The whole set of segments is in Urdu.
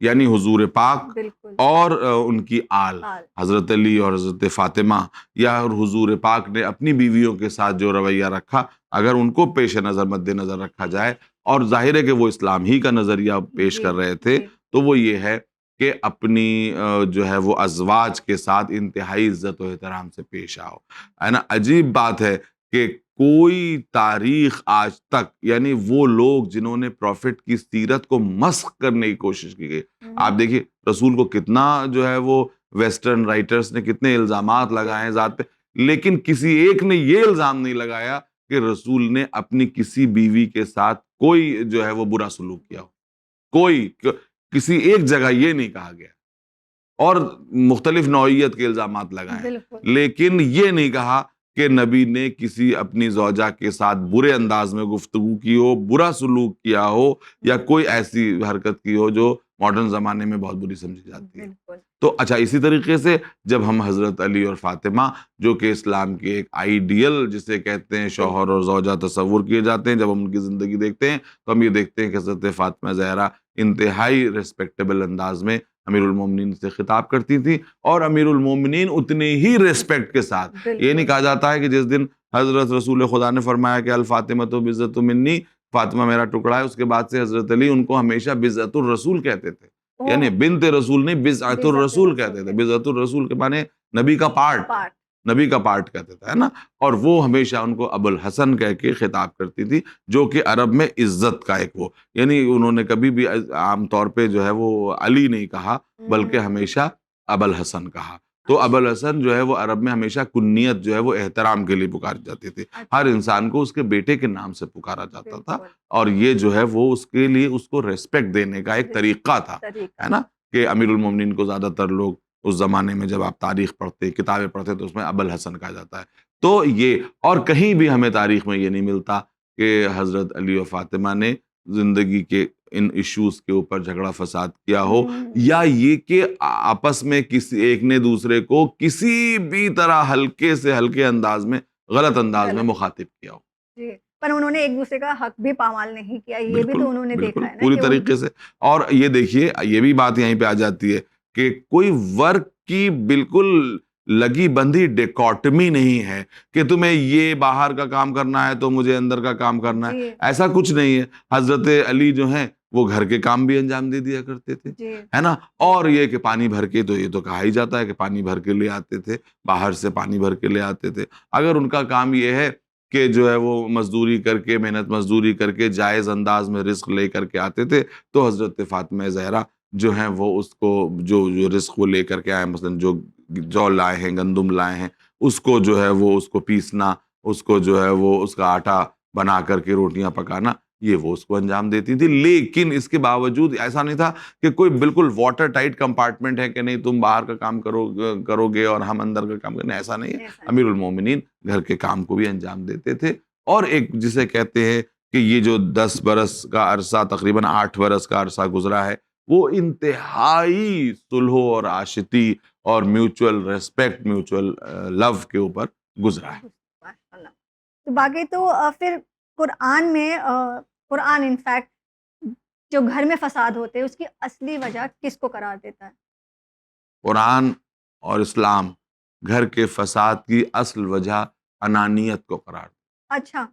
یعنی حضور پاک بالکل اور ان کی آل آل، حضرت علی اور حضرت فاطمہ، یا حضور پاک نے اپنی بیویوں کے ساتھ جو رویہ رکھا، اگر ان کو پیش نظر مد نظر رکھا جائے، اور ظاہر ہے کہ وہ اسلام ہی کا نظریہ پیش جی کر رہے تھے، جی تو وہ یہ ہے کہ اپنی جو ہے وہ ازواج کے ساتھ انتہائی عزت و احترام سے پیش آؤ، ہے نا۔ عجیب بات ہے کہ کوئی تاریخ آج تک، یعنی وہ لوگ جنہوں نے پروفٹ کی سیرت کو مسخ کرنے کی کوشش کی گئی، آپ دیکھیے رسول کو کتنا جو ہے وہ ویسٹرن رائٹرز نے کتنے الزامات لگائے ہیں ذات پہ، لیکن کسی ایک نے یہ الزام نہیں لگایا کہ رسول نے اپنی کسی بیوی کے ساتھ کوئی جو ہے وہ برا سلوک کیا ہو، کوئی کسی ایک جگہ یہ نہیں کہا گیا، اور مختلف نوعیت کے الزامات لگائے ہیں، بالکل لیکن یہ نہیں کہا کہ نبی نے کسی اپنی زوجہ کے ساتھ برے انداز میں گفتگو کی ہو، برا سلوک کیا ہو، یا کوئی ایسی حرکت کی ہو جو ماڈرن زمانے میں بہت بری سمجھی جاتی ہے۔ بالکل تو اچھا، اسی طریقے سے جب ہم حضرت علی اور فاطمہ، جو کہ اسلام کے ایک آئیڈیل جسے کہتے ہیں شوہر اور زوجہ تصور کیے جاتے ہیں، جب ہم ان کی زندگی دیکھتے ہیں تو ہم یہ دیکھتے ہیں کہ حضرت فاطمہ زہرا انتہائی ریسپیکٹیبل انداز میں امیر المومنین سے خطاب کرتی تھی، اور امیر المومنین اتنے ہی ریسپیکٹ کے ساتھ، یہ نہیں کہا جاتا ہے کہ جس دن حضرت رسول خدا نے فرمایا کہ الفاطمہ تو بزت منی، فاطمہ میرا ٹکڑا ہے، اس کے بعد سے حضرت علی ان کو ہمیشہ بزت الرسول کہتے تھے، یعنی بنت رسول نہیں، بزعت الرسول کہتے تھے۔ بزعت الرسول کے معنی نبی کا پارٹ، نبی کا پارٹ کہتے تھے، ہے نا۔ اور وہ ہمیشہ ان کو ابو الحسن کہہ کے خطاب کرتی تھی، جو کہ عرب میں عزت کا ایک وہ، یعنی انہوں نے کبھی بھی عام طور پہ جو ہے وہ علی نہیں کہا، بلکہ ہمیشہ ابو الحسن کہا۔ تو ابو الحسن جو ہے وہ عرب میں ہمیشہ کنیت جو ہے وہ احترام کے لیے پکاری جاتی تھی، ہر انسان کو اس کے بیٹے کے نام سے پکارا جاتا تھا، اور یہ جو ہے وہ اس کے لیے اس کو ریسپیکٹ دینے کا ایک طریقہ تھا، ہے نا، کہ امیر المومنین کو زیادہ تر لوگ اس زمانے میں جب آپ تاریخ پڑھتے، کتابیں پڑھتے، تو اس میں ابو الحسن کہا جاتا ہے۔ تو یہ، اور کہیں بھی ہمیں تاریخ میں یہ نہیں ملتا کہ حضرت علی و فاطمہ نے زندگی کے ان ایشوز کے اوپر جھگڑا فساد کیا ہو، یا یہ کہ آپس میں کسی ایک نے دوسرے کو کسی بھی طرح ہلکے سے ہلکے انداز میں، غلط انداز میں مخاطب کیا ہو۔ جی، پر انہوں نے ایک دوسرے کا حق بھی پامال نہیں کیا، یہ بھی تو انہوں نے دیکھا ہے نا، پوری طریقے سے۔ اور یہ دیکھیے، یہ بھی بات یہیں پہ آ جاتی ہے کہ کوئی ورک کی بالکل لگی بندھی ڈیکوٹمی نہیں ہے کہ تمہیں یہ باہر کا کام کرنا ہے تو مجھے اندر کا کام کرنا ہے، ایسا کچھ نہیں ہے۔ حضرت علی جو ہیں وہ گھر کے کام بھی انجام دے دیا کرتے تھے، ہے نا، اور یہ کہ پانی بھر کے، تو یہ تو کہا ہی جاتا ہے کہ پانی بھر کے لے آتے تھے، باہر سے پانی بھر کے لے آتے تھے۔ اگر ان کا کام یہ ہے کہ جو ہے وہ مزدوری کر کے، محنت مزدوری کر کے جائز انداز میں رزق لے کر کے آتے تھے، تو حضرت فاطمہ زہرا جو ہیں وہ اس کو جو رزق وہ لے کر کے آئے، مثلا جو لائے ہیں، گندم لائے ہیں، اس کو جو ہے وہ اس کو پیسنا، اس کو جو ہے وہ اس کا آٹا بنا کر کے روٹیاں پکانا، یہ وہ اس کو انجام دیتی تھی۔ لیکن اس کے باوجود ایسا نہیں تھا کہ کوئی بالکل واٹر ٹائٹ کمپارٹمنٹ ہے کہ نہیں تم باہر کا کام کرو گے اور ہم اندر کا کام کریں، ایسا نہیں ہے۔ امیر المومنین گھر کے کام کو بھی انجام دیتے تھے، اور ایک جسے کہتے ہیں کہ یہ جو 10 برس کا عرصہ، تقریباً 8 برس کا عرصہ گزرا ہے، وہ انتہائی صلح اور عاشتی اور میوچل ریسپیکٹ، میوچل لو کے اوپر گزرا ہے۔ تو باقی تو پھر قرآن میں، قرآن انفیکٹ جو گھر میں فساد ہوتے ہیں اس کی اصلی وجہ کس کو قرار دیتا ہے؟ قرآن اور اسلام گھر کے فساد کی اصل وجہ انانیت کو قرار دیتا، اچھا،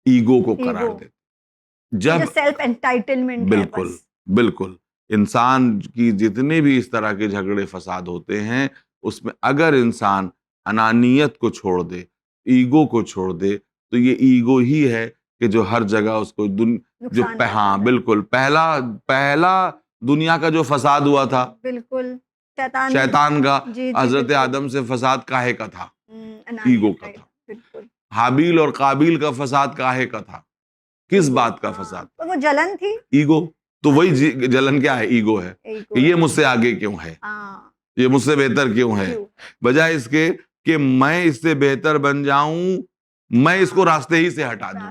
ایگو کو قرار دیتا۔ جب سیلف انٹائٹلمنٹ، بالکل بالکل، انسان کی جتنے بھی اس طرح کے جھگڑے فساد ہوتے ہیں، اس میں اگر انسان انانیت کو چھوڑ دے، ایگو کو چھوڑ دے، تو یہ ایگو ہی ہے کہ جو ہر جگہ اس کو جو ہاں بالکل پہلا دنیا کا جو فساد ہوا تھا، بالکل شیطان کا، حضرت آدم سے فساد کاہے کا تھا؟ ایگو کا تھا۔ حابیل اور قابیل کا فساد کاہے کا تھا؟ کس بات کا فساد؟ وہ جلن تھی، ایگو۔ تو وہی جلن کیا ہے؟ ایگو ہے کہ یہ مجھ سے آگے کیوں ہے، یہ مجھ سے بہتر کیوں ہے، بجائے اس کے کہ میں اس سے بہتر بن جاؤں، میں اس کو راستے ہی سے ہٹا دوں۔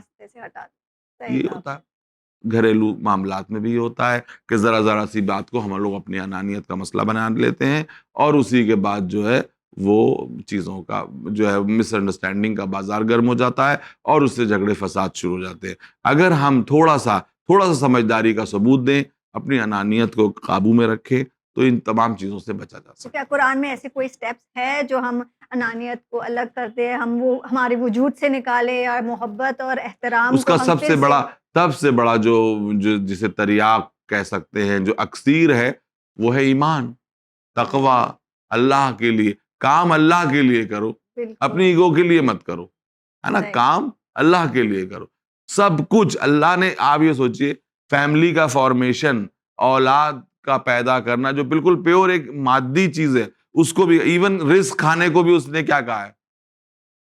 یہ ہوتا ہے گھریلو معاملات میں بھی یہ ہوتا ہے کہ ذرا سی بات کو ہم لوگ اپنی انانیت کا مسئلہ بنا لیتے ہیں، اور اسی کے بعد جو ہے وہ چیزوں کا جو ہے مس انڈرسٹینڈنگ کا بازار گرم ہو جاتا ہے، اور اس سے جھگڑے فساد شروع ہو جاتے ہیں۔ اگر ہم تھوڑا سا سمجھداری کا ثبوت دیں، اپنی انانیت کو قابو میں رکھے تو ان تمام چیزوں سے بچا جا تو سکتا کیا قرآن میں ایسے کوئی سٹیپس ہے جو ہم انانیت کو الگ کر دیں، ہم وہ ہمارے وجود سے نکالیں، یا محبت اور ہے۔ احترام اس کو کا ہم سب پھر سے بڑا جو جسے تریاق کہہ سکتے ہیں، جو اکثیر ہے، وہ ہے ایمان، تقوی، اللہ کے لیے کام اللہ کے لیے کرو، بالکل اپنی ایگو کے لیے مت کرو، ہے نا، صحیح، کام اللہ کے لیے کرو۔ سب کچھ اللہ نے، آپ یہ سوچئے فیملی کا فارمیشن، اولاد کا پیدا کرنا جو بالکل پیور ایک مادی چیز ہے، اس کو بھی، ایون رزق کھانے کو بھی اس نے کیا کہا ہے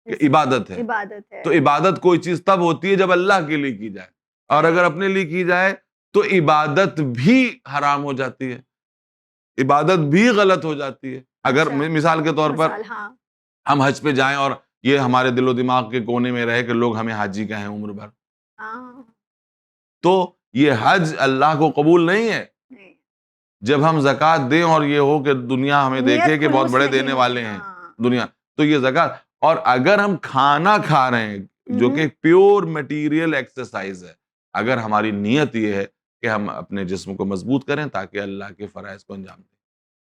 کہ عبادت ہے۔ عبادت ہے، تو عبادت کوئی چیز تب ہوتی ہے جب اللہ کے لیے کی جائے، اور اگر اپنے لیے کی جائے تو عبادت بھی حرام ہو جاتی ہے، عبادت بھی غلط ہو جاتی ہے۔ اگر اچھا، مثال کے طور پر مثال، ہاں، ہم حج پہ جائیں اور یہ ہمارے دل و دماغ کے کونے میں رہے کہ لوگ ہمیں حاجی کہیں عمر بھر، ہاں، تو یہ حج اللہ کو قبول نہیں ہے۔ نہیں، جب ہم زکوٰۃ دیں اور یہ ہو کہ دنیا ہمیں دیکھے نیت کہ بہت خلوص بڑے نہیں دینے ہے، والے ہیں ہاں، دنیا، تو یہ زکوٰۃ۔ اور اگر ہم کھانا کھا رہے ہیں جو کہ پیور مٹیریل ایکسرسائز ہے، اگر ہماری نیت یہ ہے کہ ہم اپنے جسم کو مضبوط کریں تاکہ اللہ کے فرائض کو انجام دیں،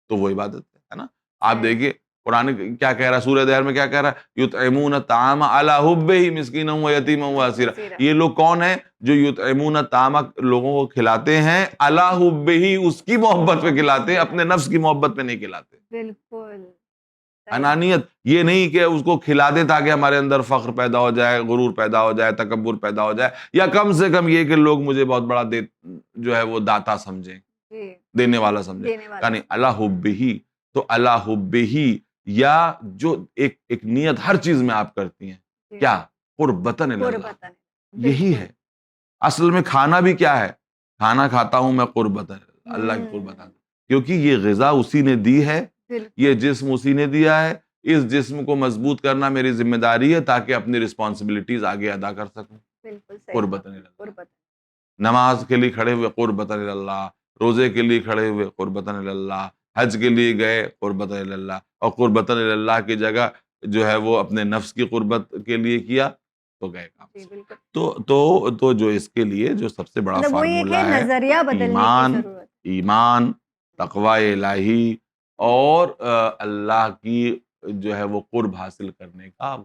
تو وہ عبادت ہے نا۔ آپ صحیح، دیکھیے قرآن کیا کہہ رہا ہے، سورہ دہر میں کیا کہہ رہا ہے، یطعمون الطعام علی حبہ مسکینا و یتیما و اسیرا۔ یہ لوگ کون ہیں جو یطعمون الطعام لوگوں کو کھلاتے ہیں، علی حبہ اس کی محبت پہ کھلاتے ہیں، اپنے نفس کی محبت پہ نہیں کھلاتے۔ بالکل صحیح، انانیت یہ نہیں کہ اس کو کھلا دیں تاکہ ہمارے اندر فخر پیدا ہو جائے، غرور پیدا ہو جائے، تکبر پیدا ہو جائے، یا کم سے کم یہ کہ لوگ مجھے بہت بڑا جو ہے وہ داتا سمجھیں، جی، دینے والا سمجھیں، دینے والا، یعنی اللہ حبہ۔ تو اللہ حبہ، یا جو ایک نیت ہر چیز میں آپ کرتی ہیں، جی، کیا قربتاً الی اللہ، قربتاً، یہی بالکل، ہے اصل میں۔ کھانا بھی کیا ہے، کھانا کھاتا ہوں میں قربتاً اللہ کی قربتاً، کیونکہ یہ غذا اسی نے دی ہے، بالکل، یہ جسم اسی نے دیا ہے، اس جسم کو مضبوط کرنا میری ذمہ داری ہے تاکہ اپنی رسپانسبلٹیز آگے ادا کر سکوں، بالکل صحیح، قربتاً الی اللہ۔ قربتاً، نماز کے لیے کھڑے ہوئے قربتاً الی اللہ، روزے کے لیے کھڑے ہوئے قربتاً الی اللہ، حج کے لیے گئے قربتاً الی اللہ، اور قربتاً الی اللہ کی جگہ جو ہے وہ اپنے نفس کی قربت کے لیے کیا تو گئے کام جی، سے۔ بالکل، تو جو اس کے لیے جو سب سے بڑا مطلب وہ یہ فارمولہ کہ ہے، نظریہ بدلنے کی ایمان، ضرورت ایمان، تقوی الہی، اور اللہ کی جو ہے وہ قرب حاصل کرنے کا،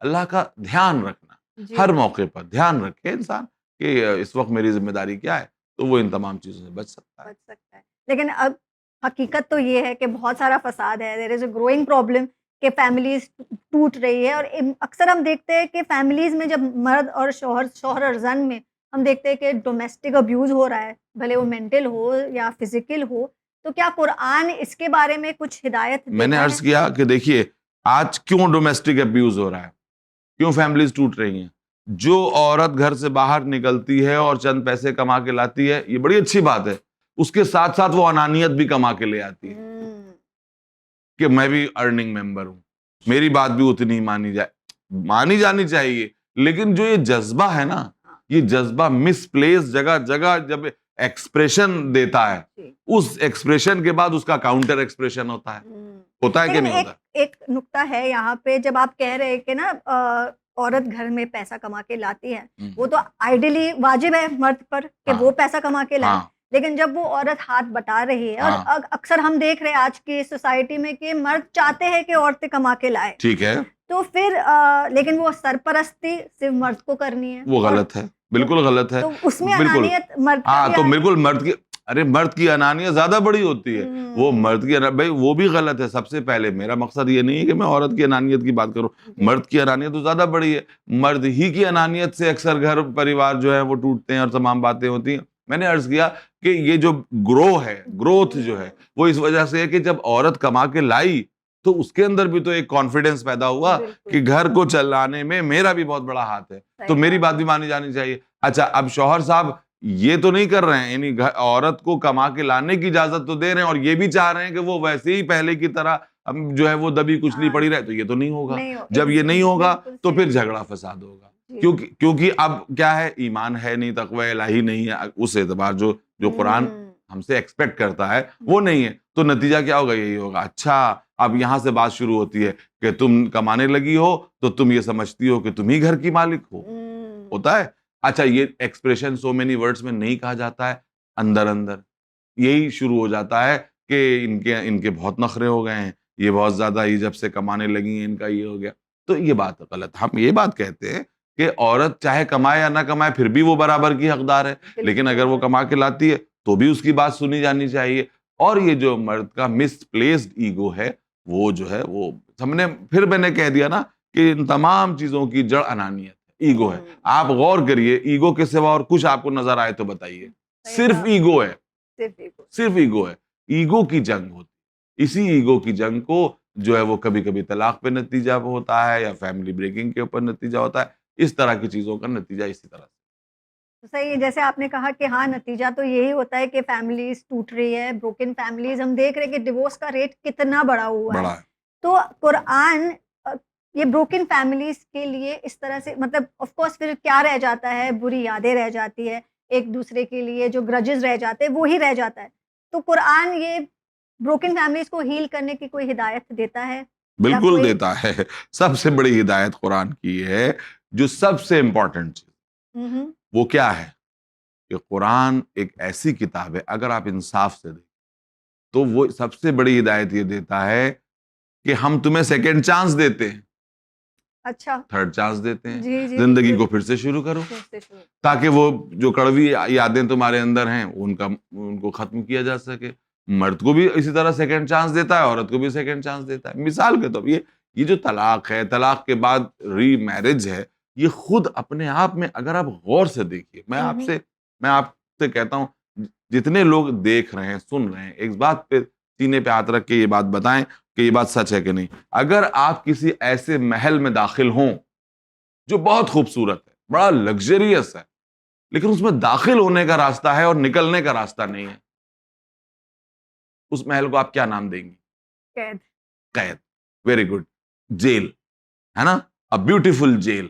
اللہ کا دھیان رکھنا، جی، ہر موقع پر دھیان رکھے انسان کہ اس وقت میری ذمہ داری کیا ہے، تو وہ ان تمام چیزوں سے بچ سکتا ہے۔ بچ سکتا ہے، لیکن اب حقیقت تو یہ ہے کہ بہت سارا فساد ہے، دیر از اے گروئنگ پرابلم کہ فیملیز ٹوٹ رہی ہے، اور اکثر ہم دیکھتے ہیں کہ فیملیز میں جب مرد اور شوہر اور زن میں ہم دیکھتے ہیں کہ ڈومیسٹک ابیوز ہو رہا ہے، بھلے وہ مینٹل ہو یا فزیکل ہو، تو کیا قرآن اس کے بارے میں کچھ ہدایت میں نے دیتا عرض ہے؟ کیا کہ دیکھیے آج کیوں ڈومیسٹک ابیوز ہو رہا ہے، کیوں فیملیز ٹوٹ رہی ہیں؟ جو عورت گھر سے باہر نکلتی ہے اور چند پیسے کما کے لاتی ہے، یہ بڑی اچھی بات ہے، اس کے ساتھ ساتھ وہ انانیت بھی کما کے لے آتی ہے کہ میں بھی ارننگ ممبر ہوں، میری بات بھی اتنی مانی جانی چاہیے، لیکن جو یہ جذبہ ہے نا، یہ جذبہ مس پلیس جگہ جگہ جب ایکسپریشن دیتا ہے، اس ایکسپریشن کے بعد اس کا کاؤنٹر ایکسپریشن ہوتا ہے کہ لیکن نہیں ہوتا؟ ایک نقطہ ہے یہاں پہ، جب آپ کہہ رہے کہ نا عورت گھر میں پیسہ کما کے لاتی ہے، وہ تو آئیڈیلی واجب ہے مرد پر کہ وہ پیسہ کما کے لائے، لیکن جب وہ عورت ہاتھ بٹا رہی ہے، اور اکثر ہم دیکھ رہے ہیں آج کی سوسائٹی میں کہ مرد چاہتے ہیں کہ عورتیں کما کے لائے، ٹھیک ہے، تو پھر لیکن وہ سرپرستی صرف مرد کو کرنی ہے، وہ غلط ہے، بالکل غلط ہے، تو اس میں بالکل، انانیت مرد کا بھی تو بالکل مرد کی انانیت زیادہ بڑی ہوتی ہے، وہ مرد کی بھائی وہ بھی غلط ہے۔ سب سے پہلے میرا مقصد یہ نہیں ہے کہ میں عورت کی انانیت کی بات کروں، مرد کی انانیت تو زیادہ بڑی ہے، مرد ہی کی انانیت سے اکثر گھر پریوار جو ہے وہ ٹوٹتے ہیں اور تمام باتیں ہوتی ہیں۔ میں نے عرض کیا کہ یہ جو گروتھ جو ہے وہ اس وجہ سے ہے کہ جب عورت کما کے لائی تو اس کے اندر بھی تو ایک کانفیڈنس پیدا ہوا کہ گھر کو چلانے میں میرا بھی بہت بڑا ہاتھ ہے، تو میری بات بھی مانی جانی چاہیے۔ اچھا، اب شوہر صاحب یہ تو نہیں کر رہے ہیں، یعنی عورت کو کما کے لانے کی اجازت تو دے رہے ہیں، اور یہ بھی چاہ رہے ہیں کہ وہ ویسے ہی پہلے کی طرح جو ہے وہ دبی کچلی پڑی رہے، تو یہ تو نہیں ہوگا۔ جب یہ نہیں ہوگا تو پھر جھگڑا فساد ہوگا، کیونکہ اب کیا ہے، ایمان ہے نہیں، تقوی الہی نہیں ہے، اس اعتبار جو قرآن ہم سے ایکسپیکٹ کرتا ہے وہ نہیں ہے، تو نتیجہ کیا ہوگا؟ یہی ہوگا۔ اچھا، اب یہاں سے بات شروع ہوتی ہے کہ تم کمانے لگی ہو تو تم یہ سمجھتی ہو کہ تم ہی گھر کی مالک ہوتا ہے۔ اچھا، یہ ایکسپریشن سو مینی ورڈز میں نہیں کہا جاتا ہے، اندر یہی شروع ہو جاتا ہے کہ ان کے بہت نخرے ہو گئے ہیں، یہ بہت زیادہ، یہ جب سے کمانے لگی ہیں ان کا یہ ہو گیا. تو یہ بات غلط. ہم یہ بات کہتے ہیں کہ عورت چاہے کمائے یا نہ کمائے پھر بھی وہ برابر کی حقدار ہے، لیکن اگر وہ کما کے لاتی ہے تو بھی اس کی بات سنی جانی چاہیے. اور یہ جو مرد کا مس پلیسڈ ایگو ہے وہ جو ہے وہ ہم نے پھر میں نے کہہ دیا نا کہ ان تمام چیزوں کی جڑ انانیت ہے، ایگو ہے. آپ غور کریے، ایگو کے سوا اور کچھ آپ کو نظر آئے تو بتائیے. صرف ایگو ہے، صرف ایگو ہے. ایگو کی جنگ ہوتی، اسی ایگو کی جنگ کو جو ہے وہ کبھی کبھی طلاق پہ نتیجہ ہوتا ہے یا فیملی بریکنگ کے اوپر نتیجہ ہوتا ہے. اس طرح کی چیزوں کا نتیجہ اسی طرح سے. صحیح ہے. جیسے آپ نے کہا کہ ہاں نتیجہ تو یہی ہوتا ہے کہ فیملیز ٹوٹ رہی ہے، بروکن فیملیز. ہم دیکھ رہے ہیں کہ ڈیورس کا ریٹ کتنا بڑا ہوا بڑا ہے. ہے. تو قرآن یہ بروکن فیملیز کے لیے اس طرح سے مطلب آف کورس پھر کیا رہ جاتا ہے، بری یادیں رہ جاتی ہے ایک دوسرے کے لیے، جو گرجز رہ جاتے ہیں وہی رہ جاتا ہے. تو قرآن یہ بروکن فیملیز کو ہیل کرنے کی کوئی ہدایت دیتا ہے؟ بالکل دیتا ہے. سب سے بڑی ہدایت قرآن کی ہے، جو سب سے امپورٹنٹ چیز وہ کیا ہے کہ قرآن ایک ایسی کتاب ہے، اگر آپ انصاف سے دیکھیں تو وہ سب سے بڑی ہدایت یہ دیتا ہے کہ ہم تمہیں سیکنڈ چانس دیتے ہیں، اچھا تھرڈ چانس دیتے ہیں. جی زندگی کو پھر سے شروع کرو تاکہ وہ جو کڑوی یادیں تمہارے اندر ہیں ان کو ختم کیا جا سکے. مرد کو بھی اسی طرح سیکنڈ چانس دیتا ہے، عورت کو بھی سیکنڈ چانس دیتا ہے. مثال کے طور یہ جو طلاق ہے، طلاق کے بعد ری میرج ہے، یہ خود اپنے آپ میں اگر آپ غور سے دیکھیے، میں آپ سے کہتا ہوں جتنے لوگ دیکھ رہے ہیں سن رہے ہیں، ایک بات پہ سینے پہ ہاتھ رکھ کے یہ بات بتائیں کہ یہ بات سچ ہے کہ نہیں. اگر آپ کسی ایسے محل میں داخل ہوں جو بہت خوبصورت ہے، بڑا لگژریس ہے، لیکن اس میں داخل ہونے کا راستہ ہے اور نکلنے کا راستہ نہیں ہے، اس محل کو آپ کیا نام دیں گی؟ قید. Very good. جیل ہے نا، بیوٹیفل جیل،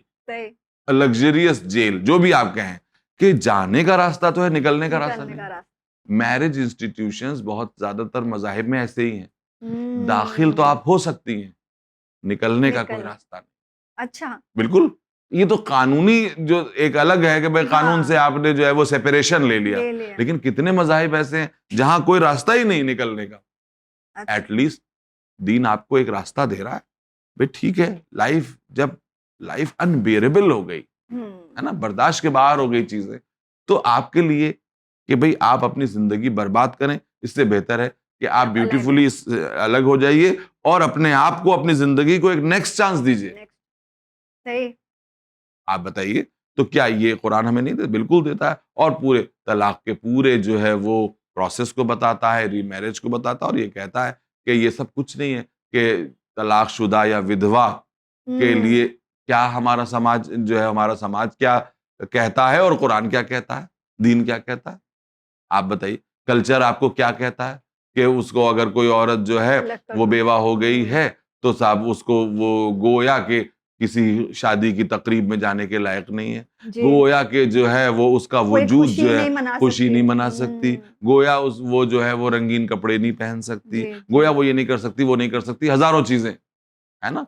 لگژریس جیل، جو بھی آپ کہیں، کہ جانے کا راستہ تو ہے، نکلنے کا راستہ نہیں. میرج انسٹیٹیوشنز بہت زیادہ تر مذاہب میں ایسے ہی ہیں. داخل تو آپ ہو سکتی ہیں، نکلنے کا کوئی راستہ نہیں. اچھا بالکل. یہ تو قانونی جو ایک الگ ہے کہ بھائی قانون سے آپ نے جو ہے وہ سیپریشن لے لیا، لیکن کتنے مذاہب ایسے ہیں جہاں کوئی راستہ ہی نہیں نکلنے کا. ایٹ لیسٹ دین آپ کو ایک راستہ دے رہا ہے. بھائی ٹھیک ہے، جب لائف انبیئریبل ہو گئی ہے نا، برداشت کے باہر ہو گئی چیزیں، تو آپ کے لیے کہ بھئی آپ اپنی زندگی برباد کریں، اس سے بہتر ہے کہ آپ بیوٹیفلی الگ ہو جائیے اور اپنے آپ کو، اپنی زندگی کو ایک نیکسٹ چانس دیجیے. آپ بتائیے تو کیا یہ قرآن ہمیں نہیں دیتا؟ بالکل دیتا ہے. اور پورے طلاق کے پورے جو ہے وہ پروسیس کو بتاتا ہے، ری میرج کو بتاتا ہے، اور یہ کہتا ہے کہ یہ سب کچھ نہیں ہے کہ طلاق شدہ یا ودھوا کے لیے کیا ہمارا سماج جو ہے، ہمارا سماج کیا کہتا ہے اور قرآن کیا کہتا ہے، دین کیا کہتا ہے. آپ بتائیے کلچر آپ کو کیا کہتا ہے کہ اس کو اگر کوئی عورت جو ہے وہ بیوہ ہو گئی ہے تو صاحب اس کو وہ گویا کہ کسی شادی کی تقریب میں جانے کے لائق نہیں ہے، گویا کہ جو ہے وہ اس کا وجود جو ہے خوشی نہیں منا سکتی، گویا وہ جو ہے وہ رنگین کپڑے نہیں پہن سکتی، گویا وہ یہ نہیں کر سکتی، وہ نہیں کر سکتی، ہزاروں چیزیں ہے نا.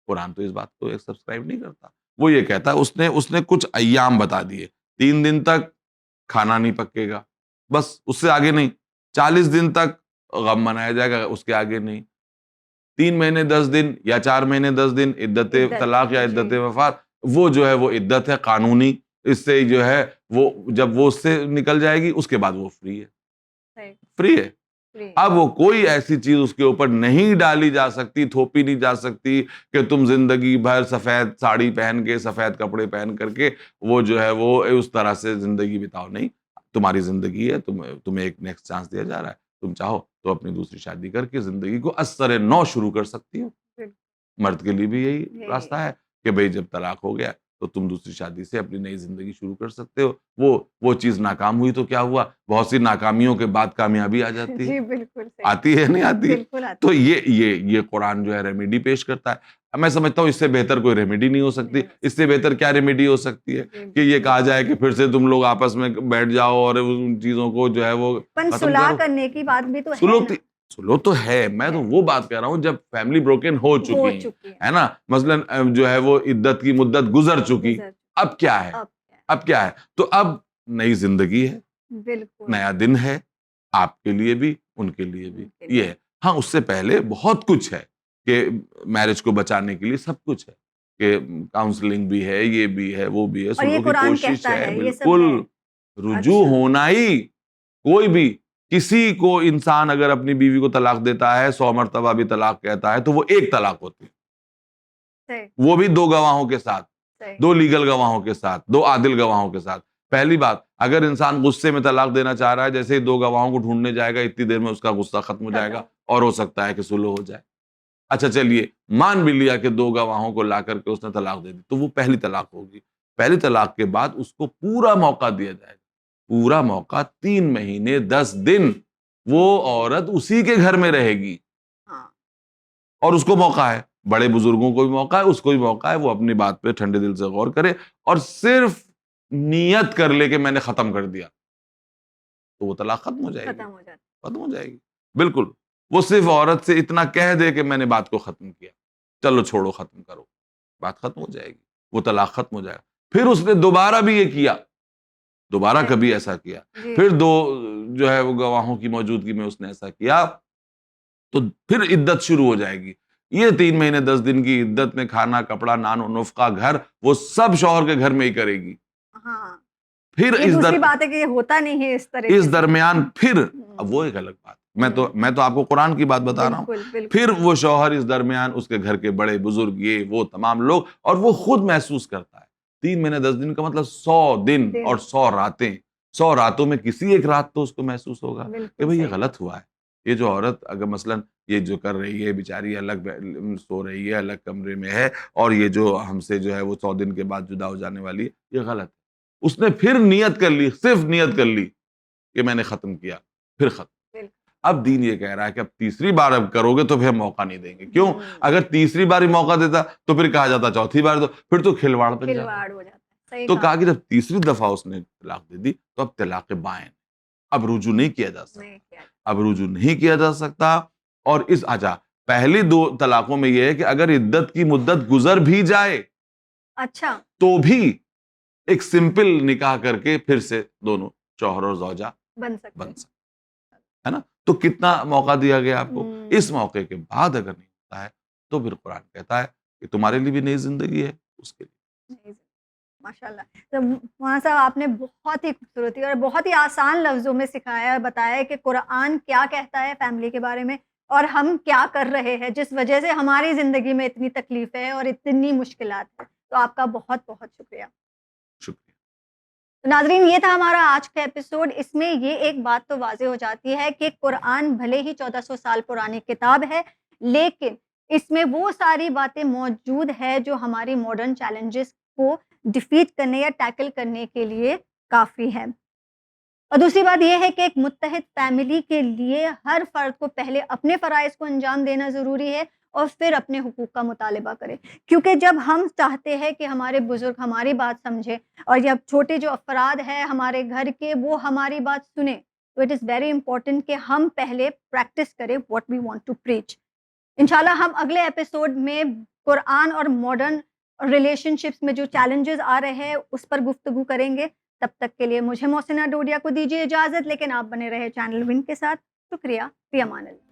قرآن تو اس بات کو سبسکرائب نہیں کرتا. وہ یہ کہتا ہے اس نے کچھ ایام بتا دیے، 3 دن تک کھانا نہیں پکے گا، بس اس سے آگے نہیں. 40 دن تک غم منایا جائے گا، اس کے آگے نہیں. 3 مہینے 10 دن یا 4 مہینے 10 دن عدت طلاق یا عدت وفات، وہ جو ہے وہ عدت ہے قانونی. اس سے جو ہے وہ جب وہ اس سے نکل جائے گی اس کے بعد وہ فری ہے. اب وہ کوئی ایسی چیز اس کے اوپر نہیں ڈالی جا سکتی، تھوپی نہیں جا سکتی کہ تم زندگی بھر سفید ساڑی پہن کے، سفید کپڑے پہن کر کے وہ جو ہے وہ اس طرح سے زندگی بتاؤ. نہیں، تمہاری زندگی ہے، تمہیں ایک نیکسٹ چانس دیا جا رہا ہے. تم چاہو تو اپنی دوسری شادی کر کے زندگی کو از سر نو شروع کر سکتی ہو. مرد کے لیے بھی یہی راستہ ہے کہ بھئی جب طلاق ہو گیا تو تم دوسری شادی سے اپنی نئی زندگی شروع کر سکتے ہو. وہ چیز ناکام ہوئی تو کیا ہوا؟ بہت سی ناکامیوں کے بعد کامیابی آ جاتی ہے. آتی ہے نہیں آتی ہے؟ تو یہ قرآن جو ہے ریمیڈی پیش کرتا ہے. میں سمجھتا ہوں اس سے بہتر کوئی ریمیڈی نہیں ہو سکتی. اس سے بہتر کیا ریمیڈی ہو سکتی ہے کہ یہ کہا جائے کہ پھر سے تم لوگ آپس میں بیٹھ جاؤ اور ان چیزوں کو جو ہے وہ صلح کرنے کی بات بھی تو ہے. سلو تو ہے، میں تو وہ بات کہہ رہا ہوں جب فیملی بروکن ہو چکی ہے نا، مثلاً جو ہے وہ عدت کی مدت گزر چکی، اب کیا ہے؟ تو اب نئی زندگی ہے، نیا دن ہے، آپ کے لیے بھی ان کے لیے بھی یہ ہے. ہاں اس سے پہلے بہت کچھ ہے کہ میرج کو بچانے کے لیے سب کچھ ہے کہ کاؤنسلنگ بھی ہے, یہ بھی ہے, وہ بھی ہے, اور یہ سلو کی قرآن کوشش کہتا ہے, ہے, یہ سب بالکل ہے. رجوع اچھا. ہونا ہی. کوئی بھی کسی کو انسان اگر اپنی بیوی کو طلاق دیتا ہے 100 مرتبہ بھی طلاق کہتا ہے تو وہ ایک طلاق ہوتی ہے, صحیح, وہ بھی 2 گواہوں کے ساتھ, صحیح. 2 لیگل گواہوں کے ساتھ, 2 عادل گواہوں کے ساتھ. پہلی بات, اگر انسان غصے میں طلاق دینا چاہ رہا ہے, جیسے ہی 2 گواہوں کو ڈھونڈنے جائے گا اتنی دیر میں اس کا غصہ ختم ہو جائے گا اور ہو سکتا ہے کہ صلح ہو جائے. اچھا چلیے مان بھی لیا کہ 2 گواہوں کو لا کر کے اس نے طلاق دے دی, تو وہ پہلی طلاق ہوگی. پہلی طلاق کے بعد اس کو پورا موقع دیا جائے گا, پورا موقع, 3 مہینے 10 دن وہ عورت اسی کے گھر میں رہے گی. ہاں. اور اس کو موقع ہے, بڑے بزرگوں کو بھی موقع ہے, اس کو بھی موقع ہے, وہ اپنی بات پہ ٹھنڈے دل سے غور کرے اور صرف نیت کر لے کہ میں نے ختم کر دیا, تو وہ طلاق ختم ہو جائے گی, ختم ہو جاتا. ختم ہو جائے گی. بالکل, وہ صرف عورت سے اتنا کہہ دے کہ میں نے بات کو ختم کیا, چلو چھوڑو ختم کرو, بات ختم ہو جائے گی, وہ طلاق ختم ہو جائے گا. پھر اس نے دوبارہ بھی یہ کیا, دوبارہ کبھی ایسا کیا, پھر 2 جو ہے وہ گواہوں کی موجودگی میں اس نے ایسا کیا, تو پھر عدت شروع ہو جائے گی. یہ 3 مہینے 10 دن کی عدت میں کھانا کپڑا نان و نفقہ گھر وہ سب شوہر کے گھر میں ہی کرے گی. ہاں, پھر یہ دوسری بات ہے کہ یہ ہوتا نہیں ہے اس طرح. اس درمیان پھر اب وہ ایک الگ بات, میں تو آپ کو قرآن کی بات بتا رہا ہوں. پھر وہ شوہر اس درمیان اس کے گھر کے بڑے بزرگ یہ وہ تمام لوگ, اور وہ خود محسوس کرتا ہے. 3 مہینے 10 دن کا مطلب 100 دن اور 100 راتیں. 100 راتوں میں کسی ایک رات تو اس کو محسوس ہوگا کہ بھئی یہ غلط ہوا ہے. یہ جو عورت اگر مثلاً یہ جو کر رہی ہے بیچاری, الگ سو رہی ہے, الگ کمرے میں ہے, اور یہ جو ہم سے جو ہے وہ 100 دن کے بعد جدا ہو جانے والی ہے, یہ غلط ہے. اس نے پھر نیت کر لی, صرف نیت کر لی کہ میں نے ختم کیا, پھر ختم. اب دین یہ کہہ رہا ہے کہ اب تیسری بار اب کرو گے تو پھر موقع نہیں دیں گے. کیوں؟ اگر تیسری بار ہی موقع دیتا تو پھر کہا جاتا چوتھی بار, تو پھر تو کھلواڑ بن جاتا. تو کہا کہ جب تیسری دفعہ اس نے طلاق دے دی تو اب طلاق بائن, اب رجوع نہیں کیا جا سکتا, اب رجوع نہیں کیا جا سکتا. اور اس پہلی 2 طلاقوں میں یہ ہے کہ اگر عدت کی مدت گزر بھی جائے اچھا تو بھی ایک سمپل نکاح کر کے پھر سے دونوں شوہر اور زوجہ بن سکتے ہے نا. تو کتنا موقع دیا گیا آپ کو. اس موقع کے بعد اگر نہیں ہوتا ہے تو پھر قرآن کہتا ہے کہ تمہارے لیے بھی نئی زندگی ہے, اس کے لیے. ماشاءاللہ. تو وہاں صاحب آپ نے بہت ہی خوبصورتی اور بہت ہی آسان لفظوں میں سکھایا اور بتایا کہ قرآن کیا کہتا ہے فیملی کے بارے میں, اور ہم کیا کر رہے ہیں جس وجہ سے ہماری زندگی میں اتنی تکلیف ہے اور اتنی مشکلات ہیں. تو آپ کا بہت بہت شکریہ. شکریہ. تو ناظرین, یہ تھا ہمارا آج کا ایپیسوڈ. اس میں یہ ایک بات تو واضح ہو جاتی ہے کہ قرآن بھلے ہی 1400 سال پرانی کتاب ہے, لیکن اس میں وہ ساری باتیں موجود ہے جو ہماری ماڈرن چیلنجز کو ڈیفیٹ کرنے یا ٹیکل کرنے کے لیے کافی ہے. اور دوسری بات یہ ہے کہ ایک متحد فیملی کے لیے ہر فرد کو پہلے اپنے فرائض کو انجام دینا ضروری ہے اور پھر اپنے حقوق کا مطالبہ کرے. کیونکہ جب ہم چاہتے ہیں کہ ہمارے بزرگ ہماری بات سمجھے اور جب چھوٹے جو افراد ہیں ہمارے گھر کے وہ ہماری بات سنیں, تو اٹ از ویری امپورٹنٹ کہ ہم پہلے پریکٹس کریں what we want to preach. انشاءاللہ ہم اگلے ایپیسوڈ میں قرآن اور ماڈرن ریلیشن شپس میں جو چیلنجز آ رہے ہیں اس پر گفتگو کریں گے. تب تک کے لیے مجھے محسنہ ڈوڈیا کو دیجیے اجازت, لیکن آپ بنے رہے چینل ون کے ساتھ. شکریہ. فی امان اللہ.